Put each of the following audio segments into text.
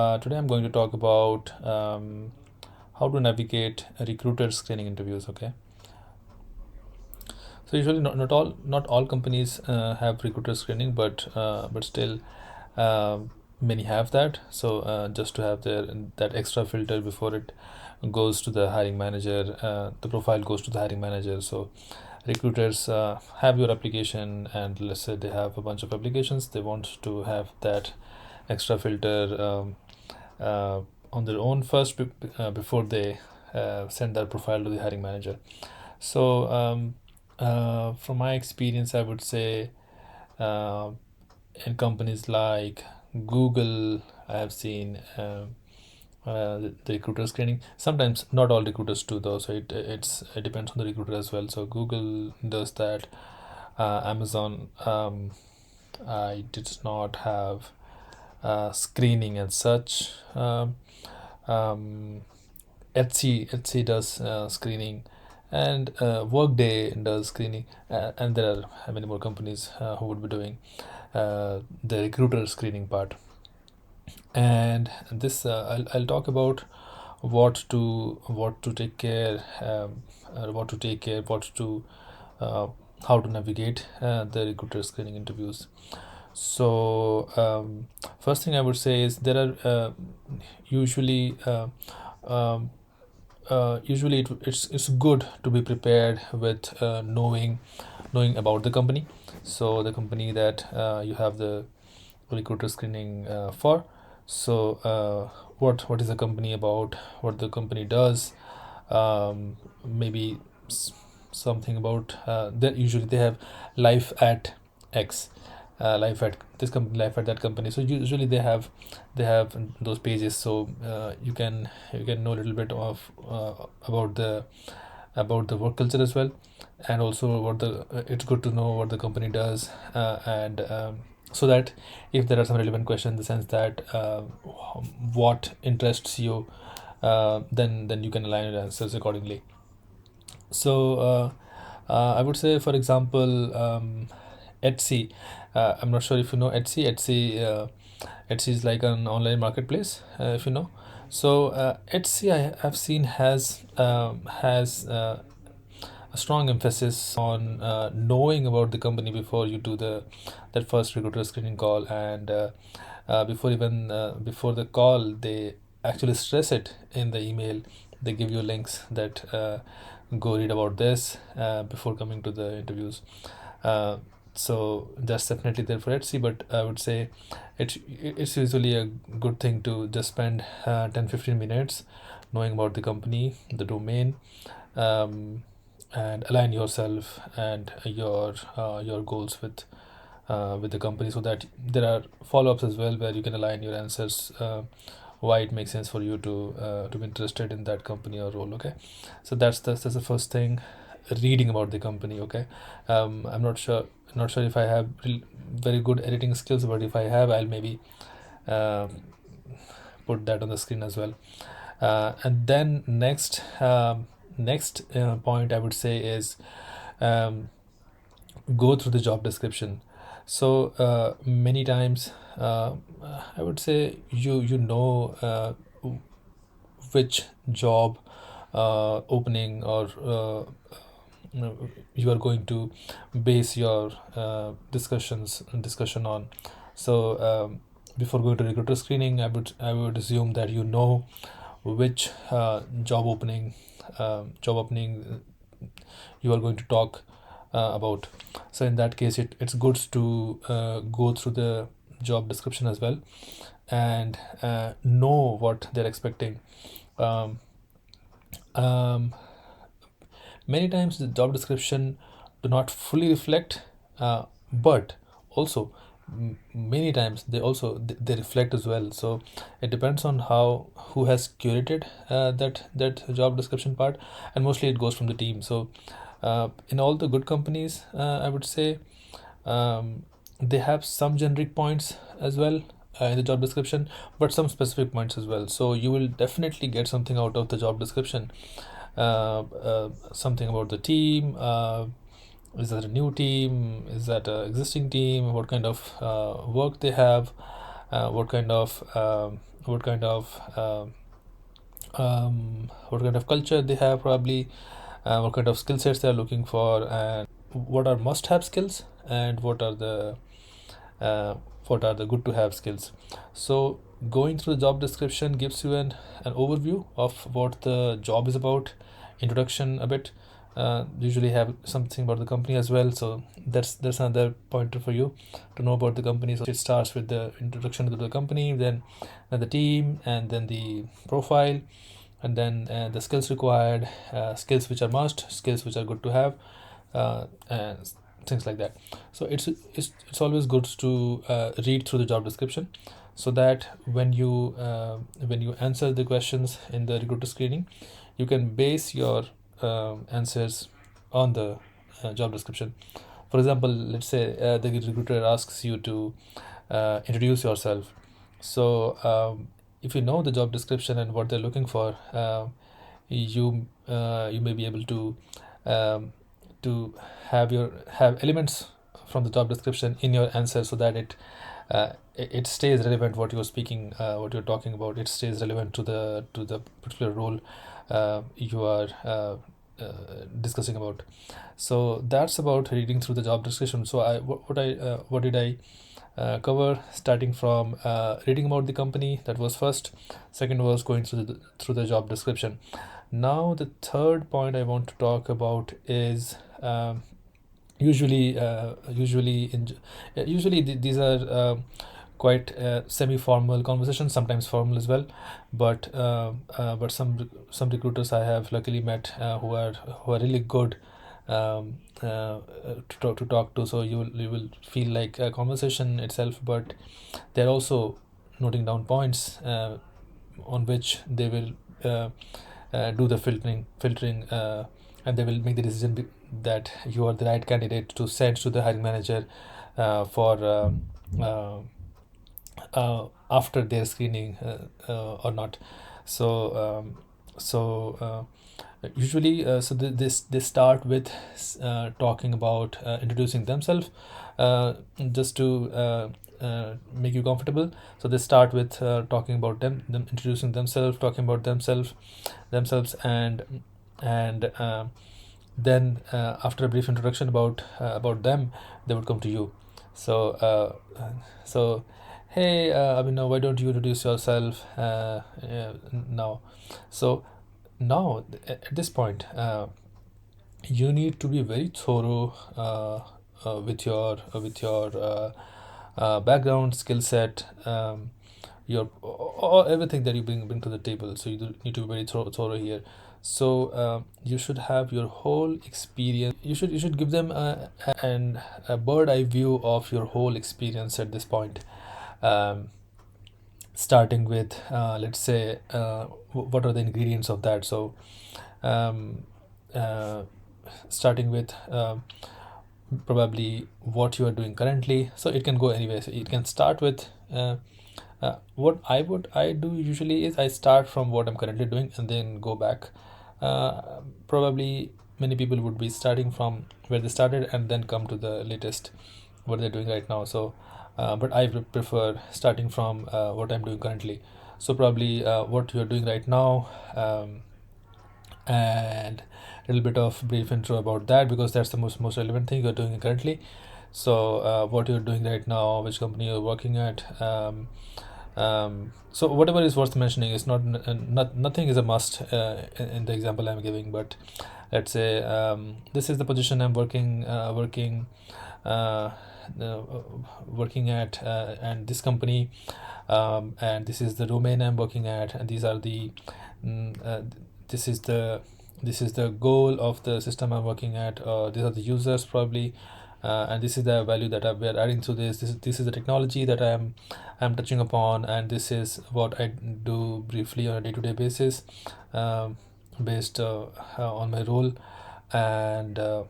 Today I'm going to talk about how to navigate recruiter screening interviews. Okay, so usually not all companies have recruiter screening, but still many have that. So just to have that extra filter before it goes to the hiring manager, the profile goes to the hiring manager. So recruiters have your application, and let's say they have a bunch of applications, they want to have that extra filter uh, on their own first before they send their profile to the hiring manager. So from my experience, I would say uh, in companies like Google, I have seen the recruiter screening. Sometimes not all recruiters do though, so it depends on the recruiter as well. So Google does that. Amazon, I did not have screening and such. Um, Etsy does screening, and Workday does screening, and there are many more companies who would be doing the recruiter screening part. And this I'll talk about what to take care, what to uh, how to navigate the recruiter screening interviews. So first thing I would say is there are usually um, usually it's good to be prepared with knowing about the company, so the company that you have the recruiter screening for. So what is the company about, what the company does, maybe something about that. Usually they have life at X, life at this company, life at that company. So usually they have those pages, so you can know a little bit of about the work culture as well, and also what the it's good to know what the company does, and so that if there are some relevant questions in the sense that what interests you, then you can align your answers accordingly. So I would say, for example, Etsy. I'm not sure if you know Etsy. Etsy is like an online marketplace, if you know. So Etsy, I have seen, has a strong emphasis on knowing about the company before you do the that first recruiter screening call, and before the call, they actually stress it in the email. They give you links that go read about this before coming to the interviews. uh, so that's definitely there for Etsy, but I would say it's usually a good thing to just spend 10-15 minutes knowing about the company, the domain, um, and align yourself and your goals with the company, so that there are follow-ups as well where you can align your answers, why it makes sense for you to be interested in that company or role. Okay, so that's the first thing, reading about the company. Okay, I'm not sure if I have very good editing skills, but if I have, I'll maybe uh, put that on the screen as well. And then next point I would say is um, go through the job description. So many times, I would say which job opening, or you are going to base your discussion on. So before going to recruiter screening, I would assume that you know which job opening you are going to talk about. So in that case, it's good to go through the job description as well, and know what they're expecting. um, um, Many times the job description do not fully reflect, but also many times they reflect as well. So it depends on how who has curated that job description part, and mostly it goes from the team. So in all the good companies, I would say they have some generic points as well in the job description, but some specific points as well. So you will definitely get something out of the job description, something about the team. Is that a new team? Is that an existing team? What kind of work they have? What kind of what kind of what kind of culture they have, probably what kind of skill sets they are looking for, and what are must-have skills, and uh, what are the good to have skills. So going through the job description gives you an overview of what the job is about, introduction a bit, usually have something about the company as well. So that's another pointer for you to know about the company. So it starts with the introduction to the company, then the team, and then the profile, and then the skills required, skills which are must, skills which are good to have, and things like that. So it's always good to read through the job description, so that when you answer the questions in the recruiter screening, you can base your answers on the job description. For example, let's say the recruiter asks you to introduce yourself. So if you know the job description and what they're looking for, you may be able um, to have elements from the job description in your answer, so that it stays relevant, what you're speaking, what you're talking about. It stays relevant to the particular role you are discussing about. So that's about reading through the job description. So what did I cover? Starting from reading about the company, that was first. Second was going through the job description. Now the third point I want to talk about is these are quite semi-formal conversations, sometimes formal as well. But some recruiters I have luckily met who are really good to talk to. So you will feel like a conversation itself, but they're also noting down points on which they will do the filtering, and they will make the decision that you are the right candidate to send to the hiring manager for after their screening or not. So usually they start with talking about introducing themselves, just to make you comfortable. So they start with talking about them introducing themselves, talking about themselves, and then after a brief introduction about them, they would come to you. So so hey, Abhinav, why don't you introduce yourself now? So now at this point, you need to be very thorough with your background, skill set, your or everything that you bring to the table. So you need to be very thorough here. So you should have your whole experience. You should give them a bird eye view of your whole experience at this point. Um, Starting with let's say what are the ingredients of that. So um, uh, starting with probably what you are doing currently. So it can go anywhere. So it can start with what I do usually is I start from what I'm currently doing and then go back. Probably many people would be starting from where they started and then come to the latest, what they're doing right now. So but I prefer starting from what I'm doing currently. So probably what you're doing right now, and a little bit of brief intro about that, because that's the most relevant thing you're doing currently. So what you're doing right now, which company you're working at. So whatever is worth mentioning is not nothing is a must in the example I'm giving. But let's say this is the position I'm uh, uh, working at, and this company, and this is the domain I'm working at, and these are the mm, uh, this is the goal of the system I'm working at. These are the users probably, and this is the value that we're adding to this. This is the technology that I'm touching upon, and this is what I do briefly on a day-to-day basis, um, based on my role. And uh,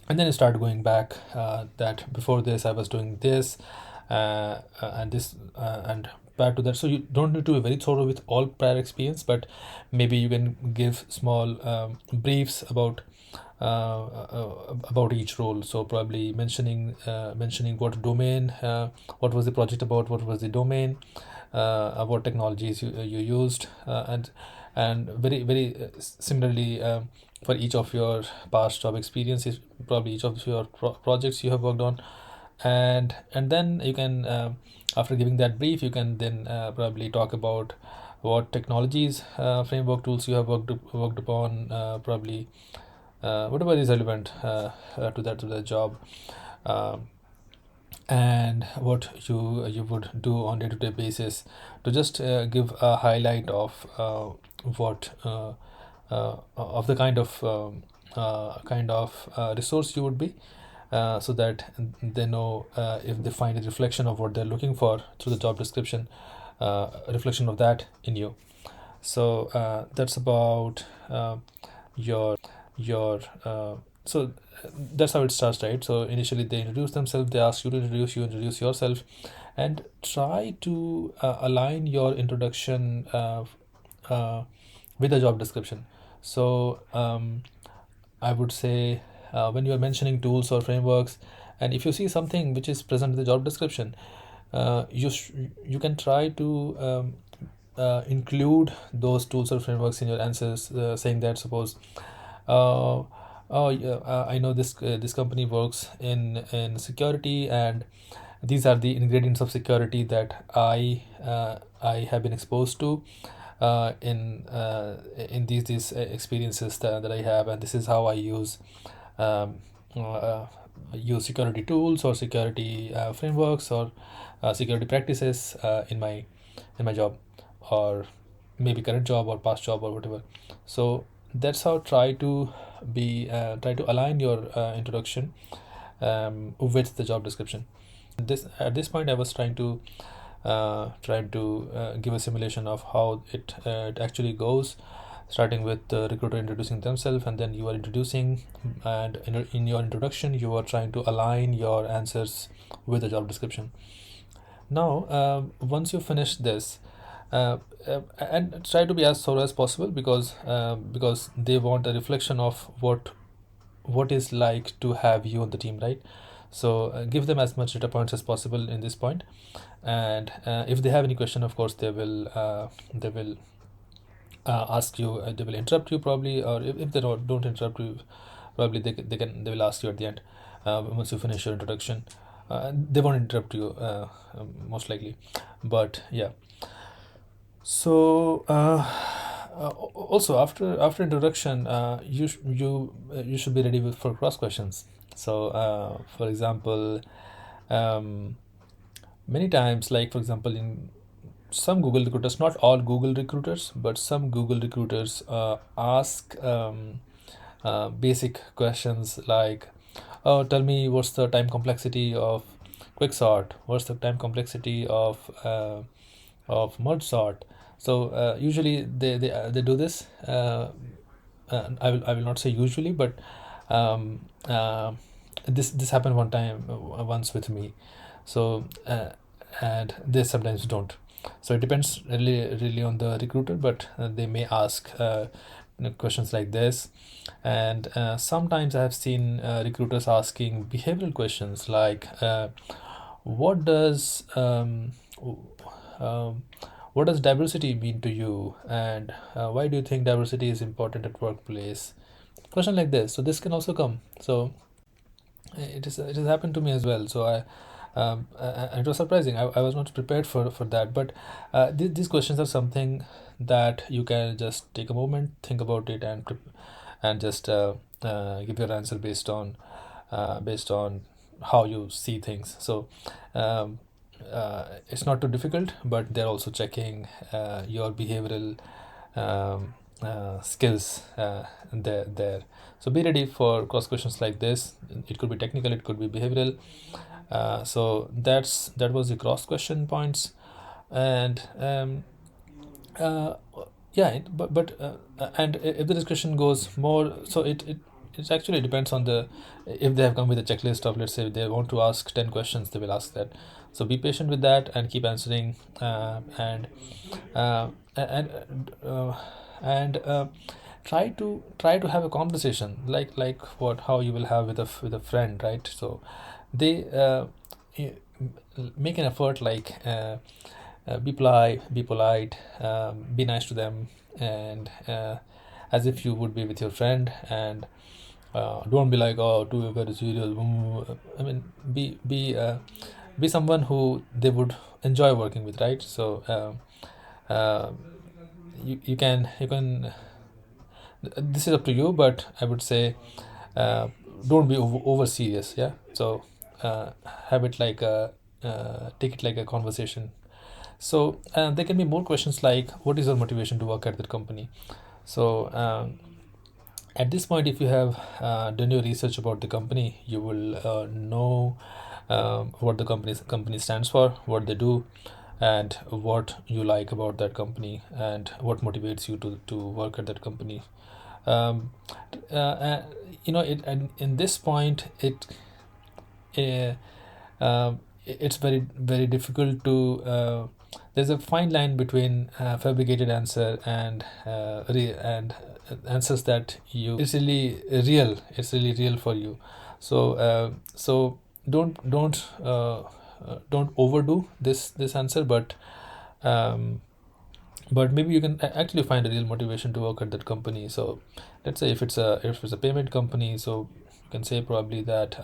and then I start going back, that before this I was doing this, and this, and prior to that. So you don't need to be very thorough with all prior experience, but maybe you can give small briefs about each role. So probably mentioning what domain, what was the project about, what was the domain, what technologies you used, and similarly, for each of your past job experiences, probably each of your projects you have worked on. And then you can, after giving that brief, you can then probably talk about what technologies, framework, tools you have worked upon, probably whatever is relevant to that job, um, and what you would do on day-to-day basis, to just give a highlight what of the kind of resource you would be, so that they know, if they find a reflection of what they're looking for through the job description, a reflection of that in you. So that's about your so that's how it starts, right? So initially they introduce themselves, they ask you to introduce yourself, and try to align your introduction uh, with the job description. So I would say, when you are mentioning tools or frameworks, and if you see something which is present in the job description, you can try to include those tools or frameworks in your answers, saying that, suppose, uh, oh yeah, I know this company works in security, and these are the ingredients of security that I have been exposed to in these experiences that I have, and this is how I um, use security tools or security frameworks or security practices in my job, or maybe current job or past job or whatever. So that's how try to align your introduction with the job description. This At this point I was trying to give a simulation of how it actually goes, starting with the recruiter introducing themselves, and then you are introducing, and in your introduction you are trying to align your answers with the job description. Now, once you finish this, and try to be as thorough as possible, because they want a reflection of what is like to have you on the team, right? So give them as much data points as possible in this point, and if they have any question, of course they will ask you, they will interrupt you probably, or if they don't interrupt you, probably they will ask you at the end, once you finish your introduction. They won't interrupt you, most likely, but yeah. So also, after introduction, you should be ready for cross questions. So for example, um, many times, like for example, in some Google recruiters, not all Google recruiters, but some Google recruiters ask basic questions like, oh, tell me what's the time complexity of quicksort, what's the time complexity of merge sort. So usually they do this. I will not say usually, but um, uh, this happened once with me. So and they sometimes don't. So it depends really on the recruiter, but they may ask questions like this. And sometimes I have seen recruiters asking behavioral questions like, what does w- um, what does diversity mean to you, and why do you think diversity is important at workplace? Question like this. So this can also come. So it has happened to me as well. So it was surprising. I was not prepared for that. But these questions are something that you can just take a moment, think about it, and just give your answer based on how you see things. So um, it's not too difficult, but they're also checking your behavioral skills there. So be ready for cross questions like this. It could be technical, it could be behavioral. So that was the cross question points. And uh, yeah, and if the discussion goes more, so it actually depends on the, if they have come with a checklist of, let's say they want to ask 10 questions, they will ask that. So be patient with that and keep answering, uh, and and try to have a conversation like what how you will have with a friend, right? So they make an effort, like be polite, be nice to them, and as if you would be with your friend. And don't be like, oh, too very serious. I mean, be someone who they would enjoy working with, right? So uh, you can this is up to you, but I would say uh, don't be over serious. Yeah, so uh, have it like a take it like a conversation. So there can be more questions like, what is your motivation to work at that company? So at this point, if you have done your research about the company, you will know what the company stands for, what they do, and what you like about that company, and what motivates you to work at that company. um, it, and in this point, uh, it's very difficult to there's a fine line between fabricated answer and answers that you it's really real for you. So don't overdo this answer, um, but maybe you can actually find a real motivation to work at that company. So let's say if it's a payment company, so you can say probably that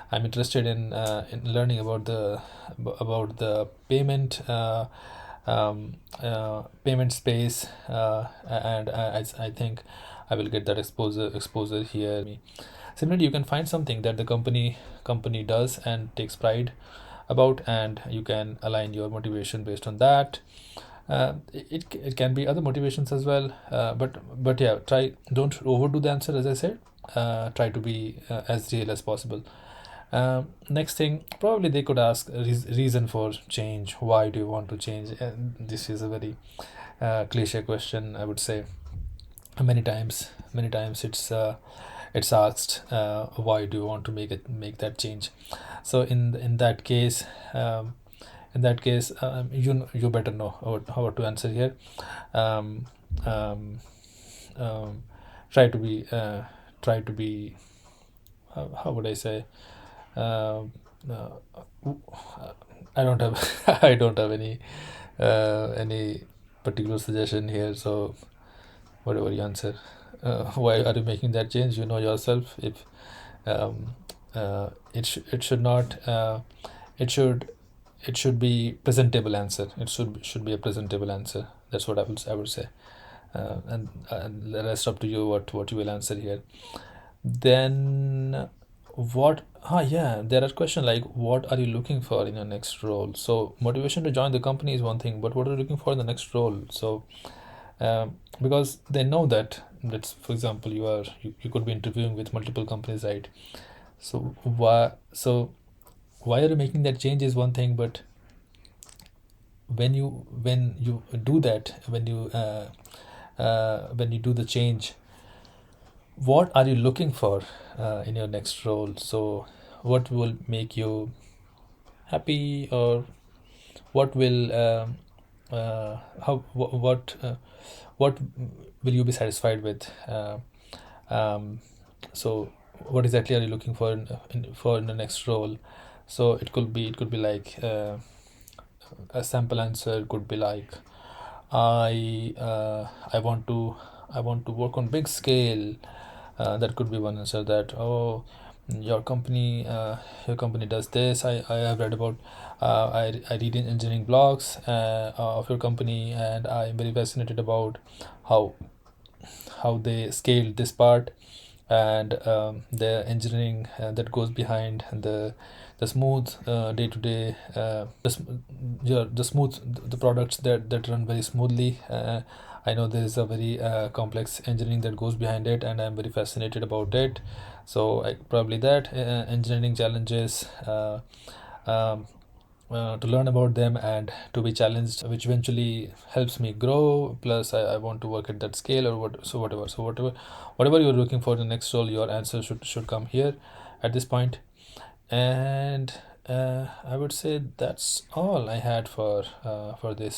I'm interested in learning about the payment space, and I think I will get that exposure here. Similarly, you can find something that the company does and takes pride about, and you can align your motivation based on that. It can be other motivations as well, but yeah, try don't overdo the answer, as I said. Try to be as real as possible. Next thing, probably they could ask reason for change. Why do you want to change? This is a very cliche question, I would say. Many times it's asked, why do you want to make that change? So um, in that case, you better know how to answer here. um, um, um, try to be how would I say, uh, uh, I don't have I don't have any particular suggestion here. So whatever you answer, why are you making that change? You know yourself. If um, it should not it should be presentable answer. It should be a presentable answer. That's what I would say. And the rest up to you what you will answer here. Then what yeah, there are questions like, what are you looking for in your next role? So motivation to join the company is one thing, but what are you looking for in the next role? So because they know that that's, for example, you could be interviewing with multiple companies, right? So why are you making that change is one thing, but when you do that, when you do the change, what are you looking for in your next role? So what will make you happy, or what will how what will you be satisfied with? So what exactly are you looking for in the next role? So it could be like a sample answer could be like, I want to work on big scale. That could be one answer. That, oh, your company does this. I have read about, I read in engineering blogs of your company, and I'm very fascinated about how they scaled this part, and the engineering that goes behind the smooth day to day, the smooth the products that run very smoothly. I know there is a very complex engineering that goes behind it, and I'm very fascinated about it. So probably that engineering challenges, um, to learn about them and to be challenged, which eventually helps me grow. Plus, I want to work at that scale, or what. So whatever you're looking for in the next role, your answer should come here at this point. And I would say that's all I had for this